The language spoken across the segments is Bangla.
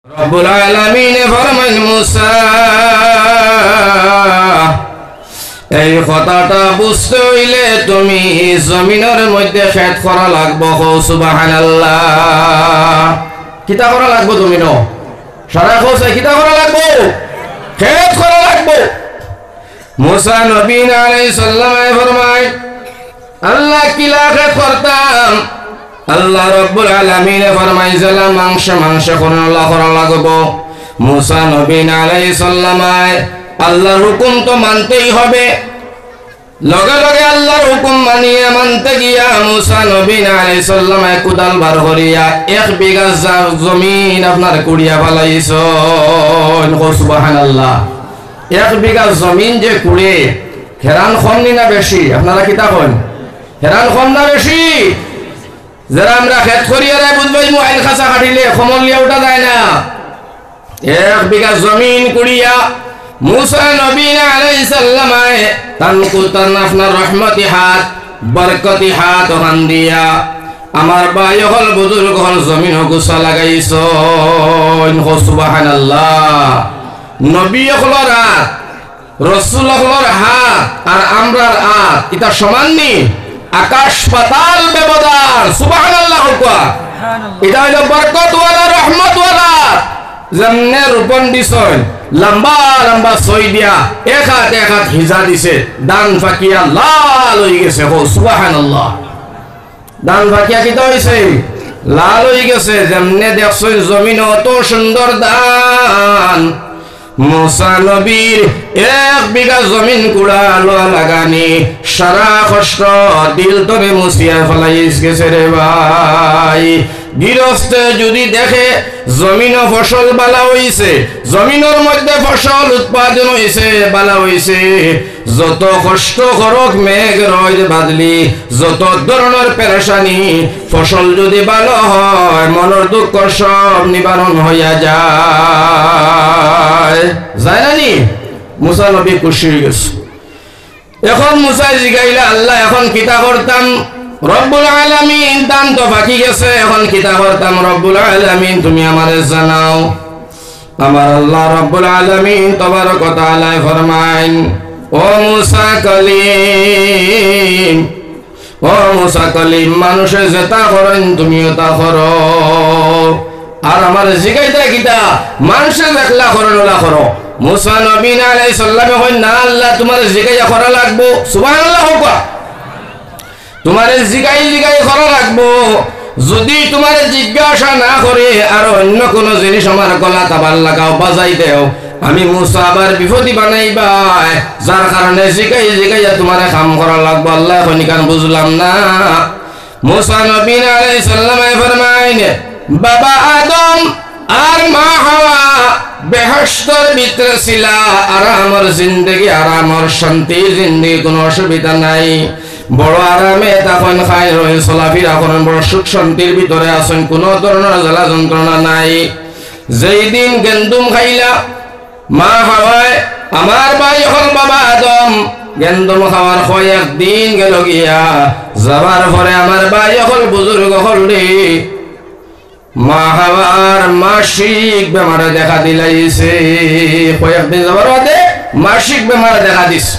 রব্বুল আলামিন ফরমান মুসা এই কথাটা বুঝতে হইলে তুমি জমিনের মধ্যে খেত করা লাগবো। সুবহানাল্লাহ। কিতা করা লাগবো? তুমি নো সারা কোসে কিতা করা লাগবো? খেত করা লাগবো। মুসা নবী আলাইহিস সালাম ফরমায় আল্লাহ কিলা খেত করতাম। আল্লাহ রব্বুল আলামিন ফরমাইছিলা মাংস করা লাগবো। মুসা নবী আলাইহিস সালাম আল্লাহর হুকুম তো মানতেই হবে। লগে লগে আল্লাহর হুকুম মানিয়ে মানতে গিয়া মুসা নবী আলাইহিস সালাম কুদাল বার করিয়া 1 বিঘা জমিন আপনার কুড়িয়া ফলাইছেন। সুবহানাল্লাহ। 1 বিঘা জমিন যে কুড়ে হেরান কম না বেশি? আপনারা কিতা কন? হেরান কম না বেশি? যারা আমরা খেত করিয়া বুঝবাই মোবাইল খাঁচা কাটিলে সমলিয়া উঠা যায় না। 1 বিঘা জমিন কুড়িয়া মুসা নবী আলাইহিস সালাম তান আপনার রহমতি হাত বরকতি হাত ওখান দিয়া আমার ভাই হল বুজুর্গ হল জমিন গুছা লাগাইছেন। সুবহানাল্লাহ। নবী হলর হাত রসুল হলর হাত আর আমরার হাত এটা সমান নি? আকাশ পাতাল ব্যবধান। সুবহানাল্লাহ। এটা হইল বরকতওয়ালা রহমতওয়ালা। যেমনে রূপন দিছেন লম্বা লম্বা ছই দিয়া এক হাত হিজা দিছে, দান ফাকিয়া লাল হয়ে গেছে। সুবহানাল্লাহ। দান ফাকিয়া কিতা হইছে? লাল হয়ে গেছে। যেমনে দেখছেন জমিন অত সুন্দর দান। মুসা নবীর 1 বিঘা জমিন কুড়া লোয়া লাগানি সারা কষ্ট দিল তরে মুছিয়া ফেলাইস গেছে রে ভাই। গৃহস্থে যদি দেখে জমিন ফসল বালা হইছে, জমিনের মধ্যে ফসল উৎপাদন হইছে বালা হইছে, যত কষ্ট করক মেঘ রোদ বাদলি যত ধরনের পেরেশানি ফসল যদি ভালো হয় মনের দুঃখ সব নিবারণ হইয়া যায়। যায় না নি? মুসা নবী খুশি হয়ে গেছে। এখন মুসা জিগাইলা আল্লাহ এখন কিতা করতাম? রব্বুল আলামিন দান তো বাকি গেছে, এখন কিতা করতাম? রব্বুল আলামিন তুমি আমারে জানাও। আমার আল্লাহ রব্বুল আলামিন তাবারক ওয়া তাআলা ফরমাইন ও মুসা কলিম, ও মুসা কলিম মানুষে যেটা করেন তুমিও তা করো। আর আমার জিগাইতা কিতা? মানুষে দেখলা করেন ওলা করো। মুসা নবী আলাইহিস সালাম কই না আল্লাহ তোমার জিগাইয়া করা লাগবো। সুবহানাল্লাহ। হোক তোমার জিগাই করা লাগবো। যদি তোমার জিজ্ঞাসা না করে আর অন্য কোন জিনিস আমার গলা তাবার লাগাও বাজাই দেও আমি মুসা আবার বিপদী বানাইবা, যার কারণে জিগাইয়া তোমার কাম করা লাগবো। আল্লাহ কনিকান বুঝলাম না। মুসা নবী আলাইহিস সালাম ফরমাইন বাবা আদম আর মা হাওয়া বেহেশতের ভিতরে ছিল, আরামর জিন্দেগি আরামর শান্তি জিন্দেগি কোনো অসুবিধা নাই। বড় আরামে তখন খাই রয়ে চলাফেরা করেন, বড় সুখ শান্তির ভিতরে আছেন, কোনো ধরনের জ্বালা যন্ত্রণা নাই। যেই দিন গেন্দুম খাইলা মা হাওয়ায় আমার ভাই হল বাবা আদম গেন্দুম খাওয়ার কয়েকদিন গেল গিয়া যাবার পরে আমার ভাই হল বুজুর্গ হল রে মা হাওয়ার মাসিক বেমারে দেখা দিলাইছে। কয়েকদিন যাবার বাদে মাসিক বেমারে দেখা দিছে।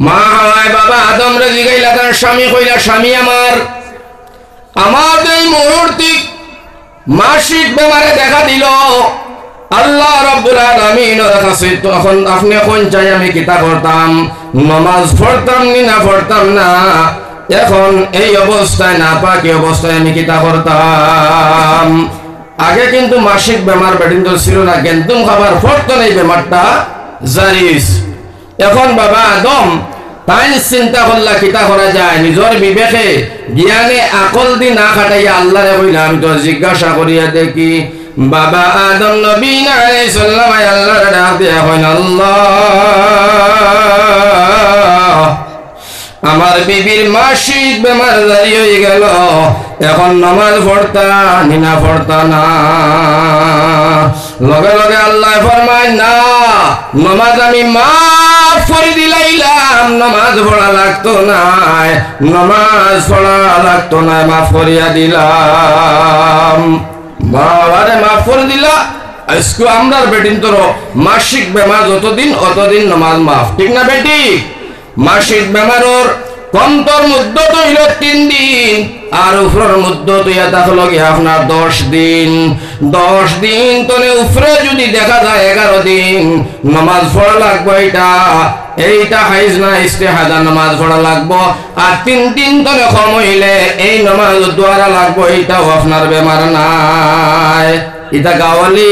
মা হাওয়ায় বাবা আদম রে জিগাইলা তার স্বামী কইলা স্বামী আমার এই মুহূর্তে মাসিক বেমারে দেখা দিল। আল্লাহ রাব্বুল আলামিনের কাছে তখন আপনি কোন চাই আমি কিতা করতাম? নামাজ পড়তাম নি না পড়তাম না? এখন এই অবস্থায় না পাকি অবস্থায় আমি কিতা করতাম? আগে কিন্তু মাসিক বেমার বেডিন্দ ছিল না, কিন্তু খাবার পড়তো না, এই বেমারটা জারিস। এখন বাবা আদম তাই চিন্তা করলা কিতা করা যায়, নিজের বিবেকে জ্ঞানে আকল দি না খাটাইয়া আল্লাহরে কইলা আমি তো জিজ্ঞাসা করিয়া দেখি। বাবা আদম নবী আলাইহিস সালাম আল্লাহরে ডাক দিয়া কইন আল্লাহ আমার বিবির মাসিক বেমার জারি হয়ে গেল, এখন নামাজ পড়তা না পড়তা না? লগে লগে আল্লাহ ফরমায় না নামাজ আমি মাফ করে দিলাইলাম, নামাজ পড়া লাগতো না, নামাজ পড়া লাগতো না, মাফ করিয়া দিলাম। বাবারে মাফ করে দিলা। আজকে আমরার বেটিন তোর মাসিক বেমার যতদিন অতদিন নামাজ মাফ, ঠিক না বেটি? মাসিক বেমারর কন্তর মধ্য তো হইল 3 দিন, আর উপরের মধ্য তো এটা হলো কি আপনার 10 দিন। 10 দিন তোলে উপরে যদি দেখা যায় 11 দিন নামাজ পড়া লাগবে। এইটা হাইজ না ইস্তেহাদা নামাজ পড়া লাগবো। আর 3 দিন তোলে কম হইলে এই নামাজ দ্বারা লাগবো, এইটাও আপনার বেমার নাই। এটা গাওয়ালি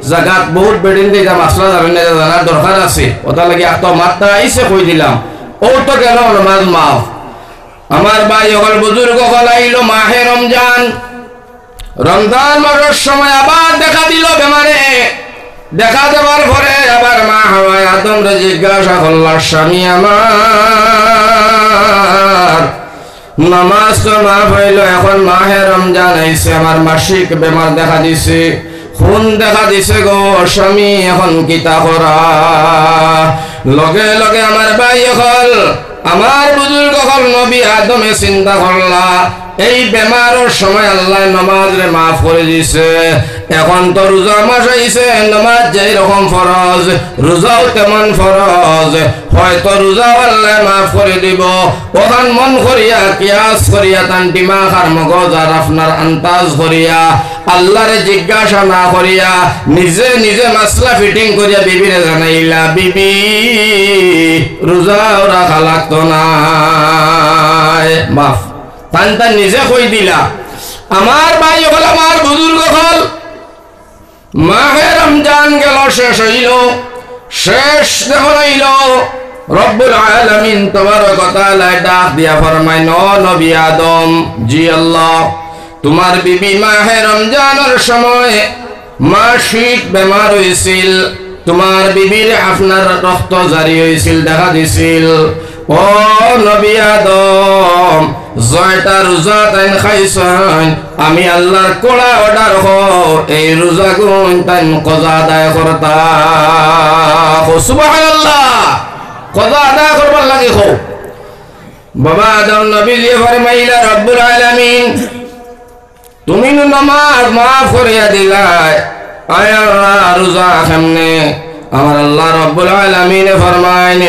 জাগাত বহুত বেডিন দিয়ে মাসলা জানার দরকার আছে। ওটা লাগে এত মাত্রা আইসে কই দিলাম, ও তো গেল নামাজ মাফ। আমার ভাই হল বুজুর্গ হল আইলো মাহে রমজান। রমজান মাসের সময় আবার দেখা দিল বেমারে। দেখা দেওয়ার পরে আবার মা হাওয়া আদম রে জিজ্ঞাসা করল, স্বামী আমার নামাজ তো মাফ হইল, এখন মাহে রমজান আইছে, আমার মাসিক বেমার দেখা দিছে, খুন দেখা দিছে গো স্বামী, এখন কিতা করা? লগে লগে আমার ভাই হল আমার বুজুর্গ হল নবী আদমে চিন্তা করলা, এই বেমারের সময় আল্লাহ নামাজ রে মাফ করে দিছে। এখন তো রোজা মাস আইছে, নামাজ যেই রকম ফরজ রোজাও তেমন ফরজ, হয়তো রোজা আল্লাহ মাফ করে দিব। ওখান মন করিয়া কিয়াস করিয়া তান দিমাগ আর মগজ আর আপনার আন্তাজ করিয়া আল্লাহরে জিজ্ঞাসা না করিয়া নিজে নিজে মাসলা ফিটিং করিয়া বিবিরে জানাইলা, বিবি রোজা রাখা লাগতো না, মাফ। তান তান নিজে কই দিলা। আমার ভাই হল আমার বুজুর্গ হল মাহে রমজান গেল, শেষ হইল। শেষ যখন হইল রব্বুল আলামিন তাবারক ওয়া তাআলা ডাক দিয়া ফরমাইন, ও নবী আদম, জি আল্লাহ, তোমার বিবি মাহে রমজানের সময় মাসিক বেমার হয়েছিল, তোমার বিবির আপনার রক্ত জারি হয়েছিল, দেখা দিছিল। ও নবী আদম, জয়টা রোজা তাইন খাইছেন, আমি আল্লাহর কোড়া অর্ডার হো এই রোজা গুণ তাইন কজা আদায় করতা। সুবহানাল্লাহ, কজা আদায় করবার লাগে হো। বাবা আদম নবী দিয়ে ফরমাইলা, রব্বুল আলামিন তুমি নামাজ মাফ করিয়া দিলাই, আয় আল্লাহ রোজা কেমনে? আমার আল্লাহ রব্বুল আলামিন ফরমাইন,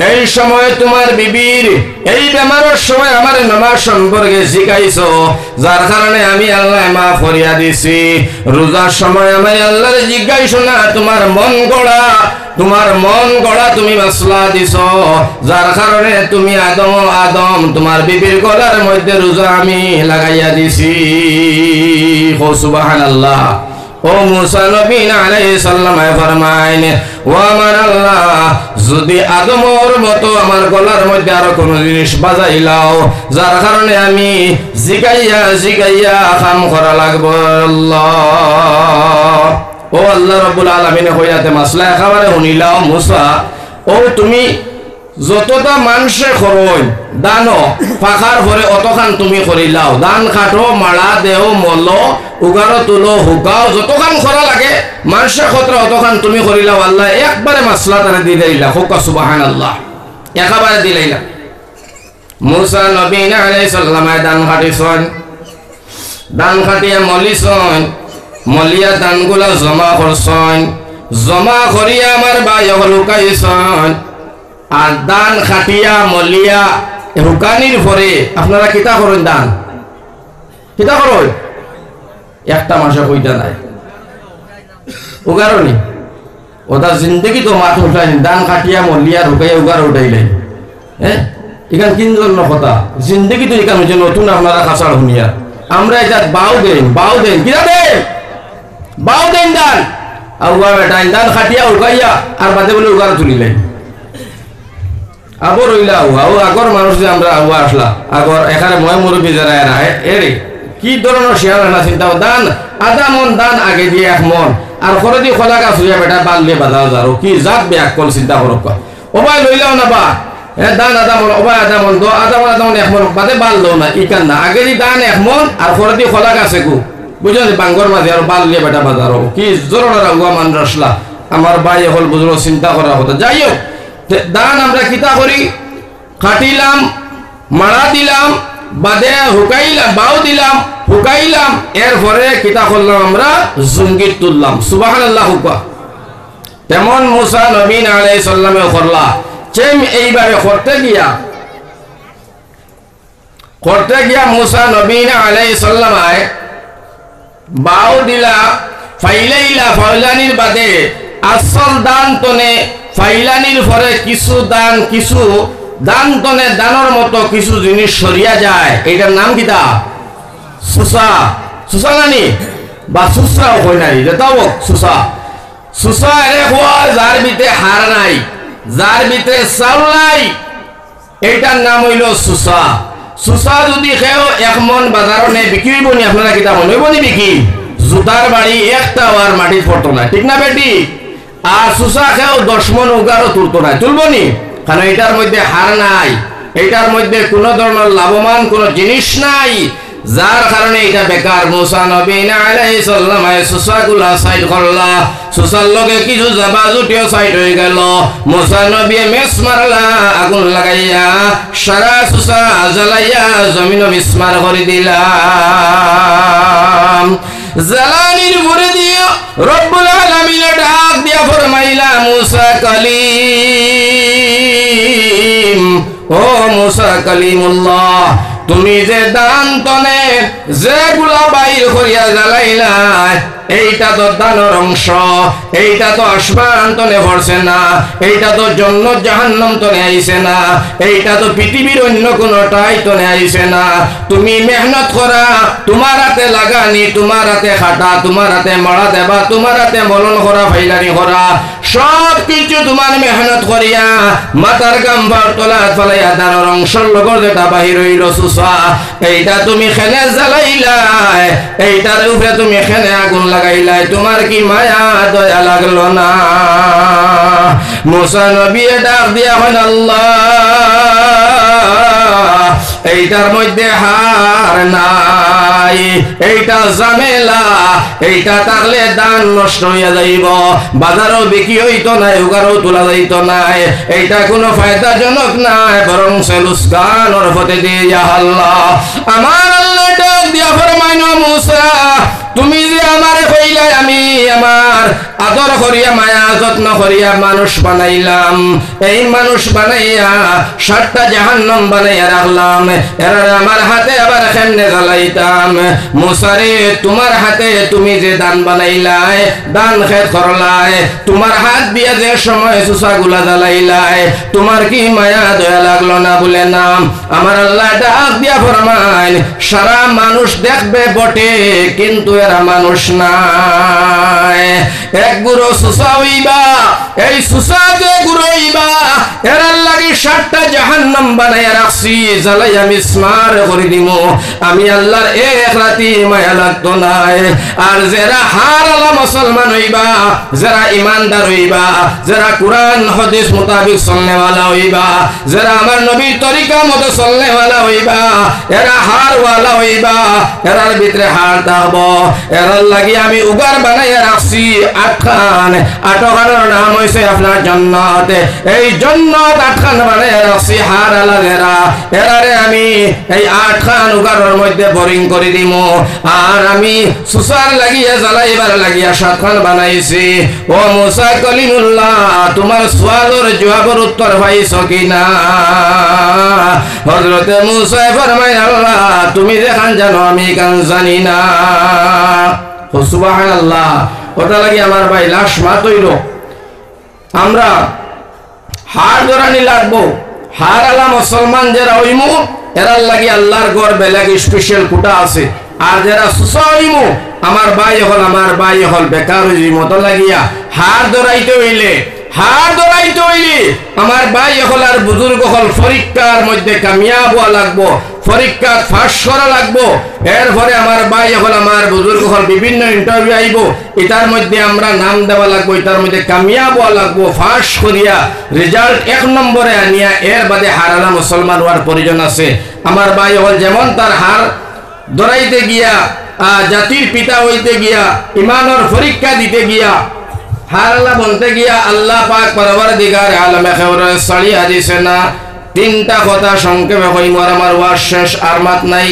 এই সময় তোমার বিবির এই বেমারের সময় আমার নামাজ সম্পর্কে শিখাইছো, যার কারণে আমি আল্লাহ মাফ করিয়া দিছি। রোজার সময় আমি আল্লাহরে জিজ্ঞাসা না, তোমার মন গড়া তুমি মাসলা দিছ, যার কারণে তুমি আদম তোমার বিবির গলার মধ্যে রোজা আমি লাগাইয়া দিছি। সুবহানাল্লাহ। ও মুসা নবী আলাইহিস সালাম ফরমাইন, ও আমার আল্লাহ, যদি আদমের মতো আমার গলার মধ্যে আরো কোন জিনিস বাজাইলাও, যার কারণে আমি জিগাইয়া কাম করা লাগবে আল্লাহ। ও আল্লাহ রাব্বুল আলামিন হইয়াতে মাসলা একেবারে শুনিলাও, মুসা ও তুমি যতটা মানুষে করই দানো পাখার পরে অতখান তুমি করিলাও, দান কাটো, মারা দেও, মল, উগারো, তুলো, হুকাও, যতখান করা লাগে মানুষের ক্ষেত্রে অতখান তুমি করিলাও। আল্লাহ একবারে মাসলা তারা দিয়ে দিলা, হুকা সুবহানাল্লাহ, একেবারে দিলাইলা। মুসা নবী আলাইহিস সালাম দান কাটিছেন, দান কাটিয়া মলিছেন, মলিয়া দানগুলা জমা করছেন, জমা করিয়া আমার ভাই লুকাইছেন। আর দান খাটিয়া মলিয়া হুকানির পরে আপনারা কিতা করেন? দান কিতা করেন? একটা মাসে কইটা নাই উগারনি, ওটা জিন্দগি তো মাঠ উঠাই, দান খাটিয়া মলিয়া হুকাইয়া উগার উঠাইলেন। হ্যাঁ, এখান কিনজন কথা জিন্দগি তো এখান হচ্ছে নতুন আপনারা কাঁচার শুনিয়া। আমরা এটা বাউ দেন কিনা দেন, বাউ দেন দান, আর উগা বেটাইন দান খাটিয়া উগাইয়া আর বাদে বলে উগার তুলিলেন। আগর রইলা আগর মানুষ যে আমরা আগুয়া আসলা, আগর এখানে ময় মুরব্বী যারা এরা এরে কি ধরনের শেয়ার না চিন্তা, দান আধা মন দান আগে দিয়ে 1 মন, আর করে দিয়ে খোলা গাছ হইয়া বেটা বাঁধলে বাজাও যারো কি জাত ব্যাগ কল চিন্তা করক, ওবাই লইলাও না বা দান আধা মন, ওবাই আধা মন, আধা মন 1 মন বাদে বাঁধলো না, ইকান না আগে দিয়ে দান 1 মন আর করে দিয়ে খোলা গাছে গু বুঝলেন, বাঙ্গর মাঝে আর বাঁধলে বেটা বাজারো কি ধরনের আগুয়া মান রসলা। আমার ভাই হল বুঝলো চিন্তা করার কথা। যাই হোক, দান আমরা কিতা করি, কাটিলাম, মারা দিলাম, বাদে হুকাইলাম, বাউ দিলাম, হুকাইলাম, এরপরে কিতা করলাম আমরা জঙ্গির তুললাম। সুবহানাল্লাহ হুকা। তেমন মুসা নবী আলাইহিস সালামে করলা। চেম এইভাবে করতে গিয়া মুসা নবী আলাইহিস সালামায় বাউ দিলা ফাইলাইলা, ফাইলানির বাদে আসল দান তনে ফাইলানির পরে কিছু দান তনে দানের মতো কিছু জিনিস সরিয়া যায়। এটার নাম কিতা? সুসা নানি বা সুসরাও কই নাই, যেটাও সুসা এরে হওয়া যার ভিতরে হার নাই, যার ভিতরে চাউল নাই, এইটার নাম হইল সুসা। যদি খেও 1 মন বাজারনে বিক্রি হইব নি? আপনারা কিতা মনে হইব নি বিক্রি? জুতার বাড়ি একটা আর মাটির পড়তো না, ঠিক না বেটি? আর সুসা খেও 10 মন উগারও তুলতো না, তুলব নি? কারণ এটার মধ্যে হার নাই, এটার মধ্যে কোনো ধরনের লাভবান কোনো জিনিস নাই, যার কারণে এটা বেকার। মুসা নবী আলাইহিস সালাম সুসাগুলা সাইড করলা, সুসার লগে কিছু জাবা জুটিও সাইড হয়ে গেল। মুসা নবী মেস মারলা, আগুন লাগাইয়া সারা সুসা জ্বালাইয়া জমিন মিসমার করে দিলাম। জ্বালানির ভরে দিয়ে রব্বুল আলামিন ডাক দিয়া ফরমাইলা, মুসা কালিম, ও মুসা কালিমুল্লাহ, তুমি যে দান তনে যেগুলা বাইর করিয়া জ্বালাইলা, এইটা তো দানের অংশ, এইটা তো আসমান তনে ভরছে না, এইটা তো জান্নাত জাহান্নাম তনে আইছে না, এইটা তো পৃথিবীর অন্য কোনটাই তনে আইছে না। তুমি মেহনত করা, তোমার হাতে লাগানি, তোমার হাতে খাটা, তোমার হাতে মারা দেবা, তোমার হাতে মলন করা, ফাইলানি করা, সব কিছু তোমার মেহনত করিয়া মাথার গাম তোলা ফলাইয়া দানের অংশের লগর যেটা বাহির হইল সুসা, এইটা তুমি খেনে জ্বালাইলাই, এইটার উপরে তুমি খেনে আগুন লাগাইলাই, তোমার কি মায়া দয়া লাগলো না? মুসা নবী ডাক দিয়া হন, আল্লাহ, এইটার মধ্যে হার নাই, এইটা ঝামেলা, এইটা থাকলে দান নষ্ট হইয়া যাইব, বাজারও বিক্রি হইতো নাই, উগারও তোলা যাইত নাই, এইটা কোনো ফায়দাজনক নাই, বরং সেলুসকানোর পথে দিয়ে আল্লাহ। আমার আল্লাহ ডাক দিয়া ফরমাইল, মুসা, তুমি যে আমারে কইলাই আমি আমার আদর করিয়া মায়া যত্ন করিয়া মানুষ বানাইলাম, এই মানুষ বানাইয়া 7টা জাহান্নাম বানাইয়া রাখলাম, এরা আমার হাতে আবার কেমনে জ্বালাইতাম? মুসারে, তোমার হাতে তুমি যে দান বানাইলাই, দান খেত করলাই, তোমার হাত দিয়া যে সময় সুসাগুলা জ্বালাইলাই, তোমার কি মায়া দয়া লাগলো না? বলে নাম। আমার আল্লাহ ডাক দিয়া ফরমাইল, সারা মানুষ দেখবে বটে, কিন্তু এরা মানুষ নাই। এক গুরু সুসা হইবা, এই সুসা যে গুরু হইবা, এরার লাগি 7টা জাহান্নাম বানাইয়া রাখছি, জ্বালাইয়া মিসমার করে দিমু। আমি আল্লাহর এক রাতি মায়া লাগতো নাই। আর যারা হার আলা মুসলমান হইবা, যারা ইমানদার হইবা, যারা কোরআন হাদিস মোতাবিক চলনেওয়ালা হইবা, যারা আমার নবীর তরিকা মতো চলনেওয়ালা হইবা, এরা হারওয়ালা হইবা, এরার ভিতরে হার থাকবো। এরার লাগি আমি উগার বানাইয়া রাখছি 8খান, 8খানের নাম হইছে আপনার জান্নাত। এই জান্নাত 8খান বানাইয়া রাখছি হার আলা যারা, এরারে আমি এই 8খান উগারের মধ্যে বোরিং করে দিমু। আর আমি সুসার লাগিয়া জ্বালাইবার লাগিয়া 7খান বানাইছি। ও মুসা কলিমুল্লাহ, তোমার সওয়ালের জবাবের উত্তর পাইছো কিনা? হযরতে মুসা ফরমায়, আল্লাহ তুমি যেখান জানো আমি কান জানি না। সুবহানাল্লাহ। ওটা লাগি আমার ভাই লাশ মাত হইল। আমরা হার ধরানি লাগবো, হার আলা মুসলমান যারা হইমু, এরার লাগি আল্লাহর ঘর বেলাগ স্পেশাল কোটা আছে। আর যারা সুসা হইমু, আমার ভাই হল বেকার হইজি মতো লাগিয়া হার ধরাইতে হইলে, আমার ভাই হল আর বুজুর্গ হল পরীক্ষার মধ্যে কামিয়াব হওয়া লাগবো, পরীক্ষা ফাঁস করা লাগবো। এরপরে আমার ভাই হল আমার বুজুর্গ হল বিভিন্ন ইন্টারভিউ আইব, এটার মধ্যে আমরা নাম দেওয়া লাগবো, এটার মধ্যে কামিয়াব হওয়া লাগবো, ফাঁস করিয়া রেজাল্ট 1 নম্বরে আনিয়া এর বাদে হারালা মুসলমান হওয়ার প্রয়োজন আছে। আমার ভাই হল যেমন তার হার ধরাইতে গিয়া, জাতির পিতা হইতে গিয়া, ইমানের পরীক্ষা দিতে গিয়া, হারালা বলতে গিয়া আল্লাহ পাক পরওয়ারদিগার আলমে খেবরে সাড়িয়া দিছে না। 3টা কথা সংক্ষেপে কইমু, আমার ওয়াজ শেষ, আর মাত নাই।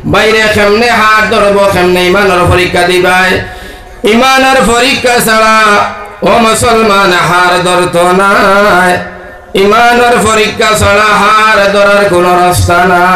বাইরে কেমনে হাত ধরবো, কেমনে ইমানের পরীক্ষা দিবাই। ইমানের পরীক্ষা ছাড়া ও মুসলমান হার ধরতো নাই। ইমানের পরীক্ষা ছাড়া হার ধরার কোনো রাস্তা নাই।